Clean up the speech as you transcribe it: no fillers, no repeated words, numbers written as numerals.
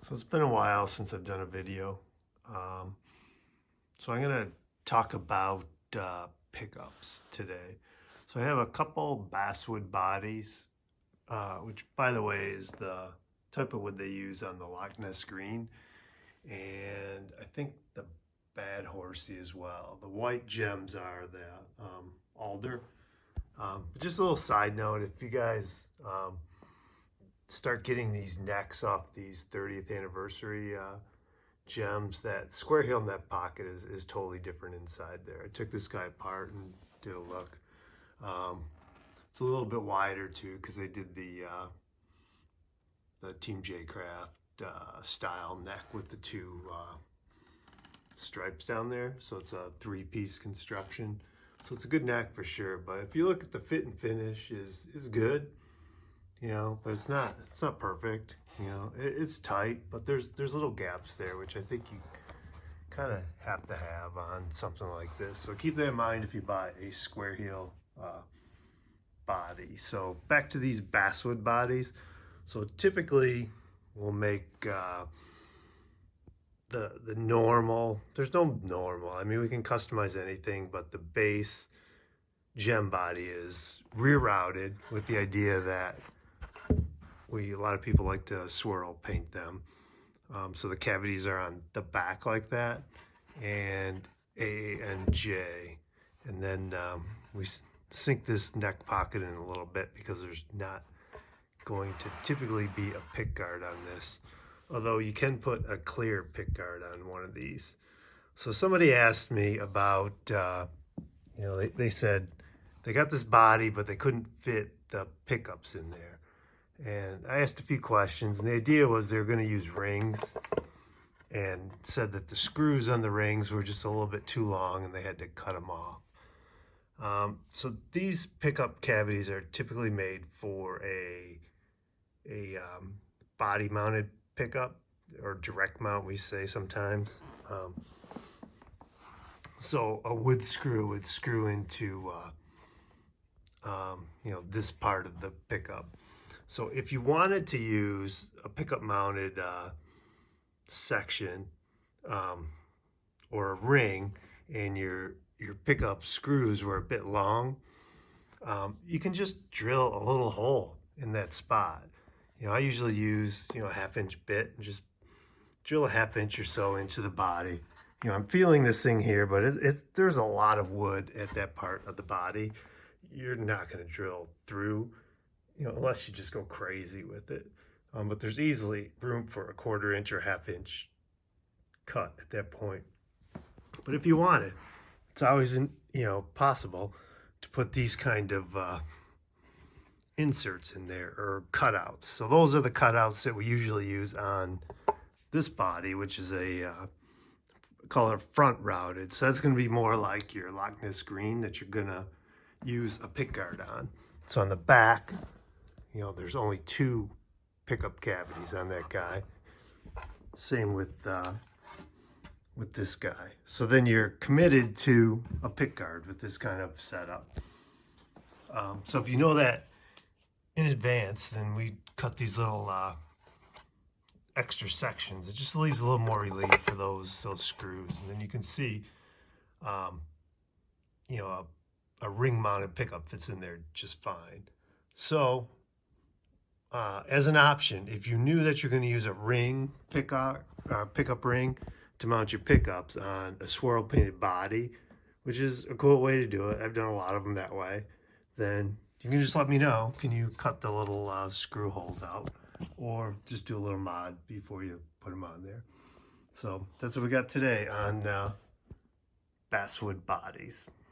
So it's been a while since I've done a video. Um, so I'm going to talk about pickups today. So I have a couple basswood bodies, which by the way is the type of wood they use on the Loch Ness Green. And I think the bad horsey as well. The white gems are the alder. But just a little side note, if you guys start getting these necks off these 30th anniversary gems, that square heel neck pocket is totally different inside there. I took this guy apart and did a look. It's a little bit wider too because they did the Team J Craft style neck with the two stripes down there. So it's a three-piece construction. So it's a good neck for sure. But if you look at the fit and finish is good. You know, but it's not perfect. You know, it's tight, but there's little gaps there, which I think you kind of have to have on something like this. So keep that in mind if you buy a square heel body. So back to these basswood bodies. So typically we'll make the normal. There's no normal. I mean, we can customize anything, but the base gem body is rerouted with the idea that a lot of people like to swirl paint them. So the cavities are on the back like that, and A and J. And then we sink this neck pocket in a little bit because there's not going to typically be a pick guard on this. Although you can put a clear pick guard on one of these. So somebody asked me about, they said they got this body, but they couldn't fit the pickups in there. And I asked a few questions, and the idea was they were going to use rings, and said that the screws on the rings were just a little bit too long and they had to cut them off. So these pickup cavities are typically made for a body mounted pickup, or direct mount we say sometimes. So a wood screw would screw into this part of the pickup. So if you wanted to use a pickup mounted section or a ring, and your pickup screws were a bit long, you can just drill a little hole in that spot. I usually use a 1/2-inch bit and just drill a 1/2 inch or so into the body. I'm feeling this thing here, but there's a lot of wood at that part of the body. You're not going to drill through, unless you just go crazy with it. But there's easily room for a 1/4 inch or 1/2 inch cut at that point. But if you want it, it's always possible to put these kind of inserts in there, or cutouts. So those are the cutouts that we usually use on this body, which is a call it front routed. So that's going to be more like your Loch Ness Green that you're going to use a pick guard on. So on the back, there's only 2 pickup cavities on that guy. Same with this guy. So then you're committed to a pick guard with this kind of setup. So if you know that in advance, then we cut these little extra sections. It just leaves a little more relief for those screws, and then you can see, a ring mounted pickup fits in there just fine. So as an option, if you knew that you're going to use a ring pickup ring to mount your pickups on a swirl painted body, which is a cool way to do it, I've done a lot of them that way, then you can just let me know. Can you cut the little screw holes out, or just do a little mod before you put them on there? So that's what we got today on basswood bodies.